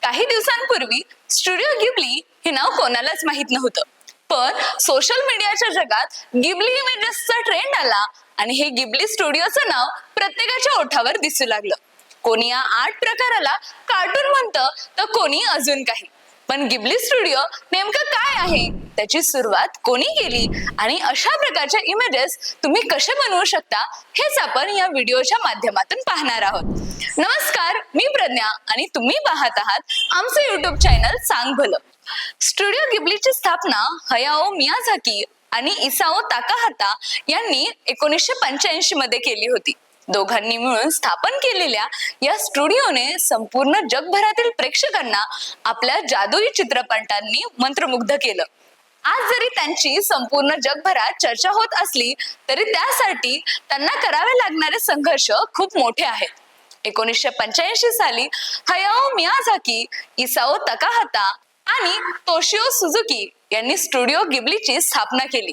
काही दिवसांपूर्वी studio Ghibli हे नाव कोणालाच माहित नव्हतं, पण सोशल मीडियाच्या जगात गिबली इमेजेसचा ट्रेंड आला आणि हे गिबली स्टुडिओचं नाव प्रत्येकाच्या ओठावर दिसू लागलं. कोणी या आर्ट प्रकाराला कार्टून म्हणतं तर कोणी अजून काही. पण गिबली स्टुडिओ नेमकं काय आहे, त्याची सुरुवात कोणी केली आणि अशा प्रकारच्या इमेजेस तुम्ही कसे बनवू शकता हेच आपण या व्हिडिओच्या माध्यमातून पाहणार आहोत. नमस्कार, मी प्रज्ञा आणि तुम्ही पाहत आहात आमचे युट्यूब चॅनल सांग भलं. स्टुडिओ गिबलीची स्थापना हयाओ मियाझाकी आणि इसाओ ताकाहाता यांनी 1985 मध्ये केली होती. दोघांनी मिळून स्थापन केलेल्या या स्टुडिओने संपूर्ण जगभरातील प्रेक्षकांना आपल्या जादुई चित्रपटांनी मंत्रमुग्ध केलं. आज जरी त्यांची संपूर्ण जगभरात चर्चा होत असली तरी त्यासाठी त्यांना करावे लागणारे संघर्ष खूप मोठे आहेत. 1985 साली हयाओ मियाझाकी, इसाओ ताकाहाता आणि तोशिओ सुझुकी यांनी स्टुडिओ गिबलीची स्थापना केली.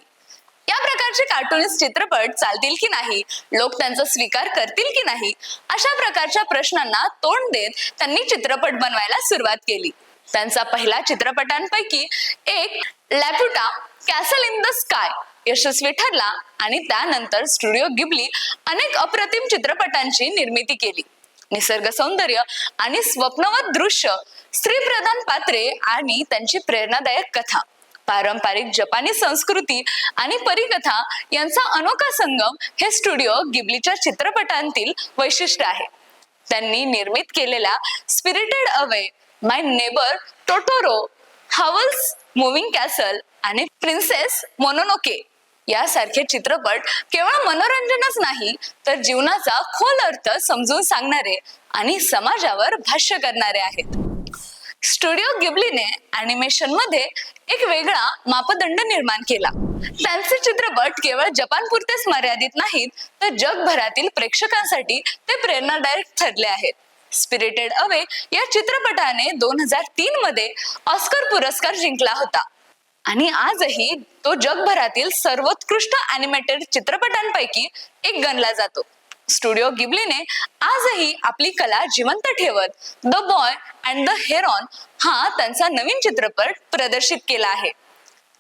या प्रकारचे कार्टूनिस्ट चित्रपट चालतील की नाही, लोक त्यांचा स्वीकार करतील की नाही, अशा प्रकारच्या प्रश्नांना तोंड देत त्यांनी चित्रपट बनवायला सुरुवात केली. त्यांचा पहिला चित्रपटांपैकी एक लॅप्युटा कॅसल इन द स्काय यशस्वी ठरला आणि त्यानंतर स्टुडिओ गिबली अनेक अप्रतिम चित्रपटांची निर्मिती केली. निसर्ग सौंदर्य आणि स्वप्नवत दृश्य, स्त्रीप्रधान पात्रे आणि त्यांची प्रेरणादायक कथा, पारंपरिक जपानी संस्कृती आणि परिकथा यांचा अनोखा संगम हे स्टुडिओ गिबलीच्या चित्रपटांतील वैशिष्ट्य आहे. त्यांनी निर्मित केलेल्या स्पिरिटेड अवे, माय नेबर टोटोरो, हावल्स मूव्हिंग कॅसल आणि प्रिन्सेस मोनोनोके यासारखे चित्रपट केवळ मनोरंजनच नाही तर जीवनाचा खोल अर्थ समजून सांगणारे आणि समाजावर भाष्य करणारे आहेत. स्टुडिओ गिबलीने अॅनिमेशन मध्ये एक वेगळा मापदंड निर्माण केला. त्यांचे चित्रपट केवळ जपान पुरतेच मर्यादित नाहीत तर जगभरातील प्रेक्षकांसाठी ते प्रेरणादायक ठरले आहेत. स्पिरिटेड अवे या चित्रपटाने 2003 मध्ये ऑस्कर पुरस्कार जिंकला होता आणि आजही तो जगभरातील सर्वोत्कृष्ट अॅनिमेटेड चित्रपटांपैकी एक गणला जातो. स्टुडिओ गिबलीने आजही आपली कला जिवंत ठेवत the boy and the heron हा त्यांचा नवीन चित्रपट प्रदर्शित केला आहे,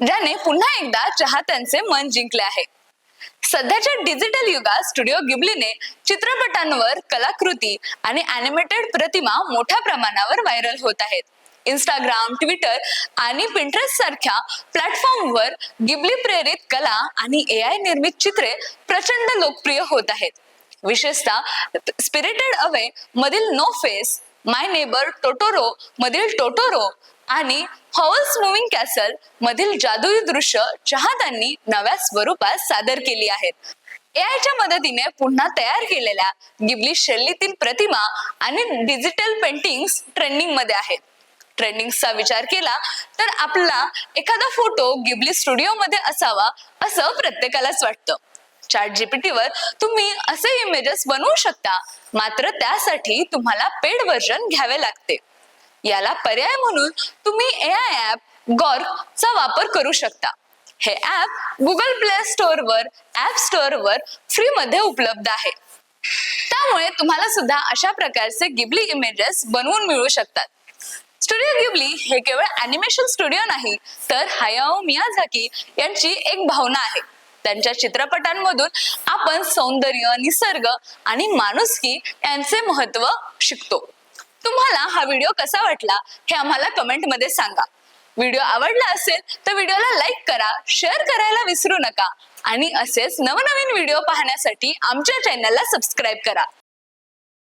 ज्याने पुन्हा एकदा चाहत्यांचे मन जिंकले आहे. सध्याच्या डिजिटल युगात स्टुडिओ गिबलीने चित्रपटांवर कलाकृती आणि अॅनिमेटेड प्रतिमा मोठ्या प्रमाणावर व्हायरल होत आहेत. इंस्टाग्राम, ट्विटर आणि पिंटरेस्ट सारख्या प्लॅटफॉर्मवर गिबली प्रेरित कला आणि AI निर्मित चित्रे प्रचंड लोकप्रिय होत आहेत. विशेषतः स्पिरिटेड अवे मधील नो फेस, माय नेबर टोटोरो मधील टोटोरो आणि हॉवल्स मूव्हिंग कॅसल मधील जादुई दृश्य चाहत्यांनी नव्या स्वरूपात सादर केली आहेत. AIच्या मदतीने पुन्हा तयार केलेल्या गिबली शैलीतील प्रतिमा आणि डिजिटल पेंटिंग्स ट्रेंडिंग मध्ये आहेत. ट्रेंडिंगचा विचार केला तर आपला एखादा फोटो गिबली स्टुडिओ मध्ये असावा असं प्रत्येकालाच वाटतं. ChatGPT वर तुम्ही असे इमेजेस बनवू शकता, मात्र त्यासाठी तुम्हाला पेड व्हर्जन घ्यावे लागते. याला पर्याय म्हणून तुम्ही AI ऍप गॉर्कचा वापर करू शकता. हे ऍप गुगल प्ले स्टोअर वर, ऍप स्टोअर वर फ्री मध्ये उपलब्ध आहे. त्यामुळे तुम्हाला सुद्धा अशा प्रकारचे गिबली इमेजेस बनवून मिळू शकतात. स्टुडिओ गिबली हे केवळ अॅनिमेशन स्टुडिओ नाही तर हयाओ मियाझाकी यांची एक भावना आहे. त्यांच्या चित्रपटांमधून आपण सौंदर्य, निसर्ग आणि माणुसकी यांचे महत्त्व शिकतो. तुम्हाला हा व्हिडिओ कसा वाटला हे आम्हाला कमेंट मध्ये सांगा. व्हिडिओ आवडला असेल तर व्हिडिओला लाईक करा, शेअर करायला विसरू नका आणि असेच नवनवीन व्हिडिओ पाहण्यासाठी आमच्या चॅनलला सबस्क्राईब करा.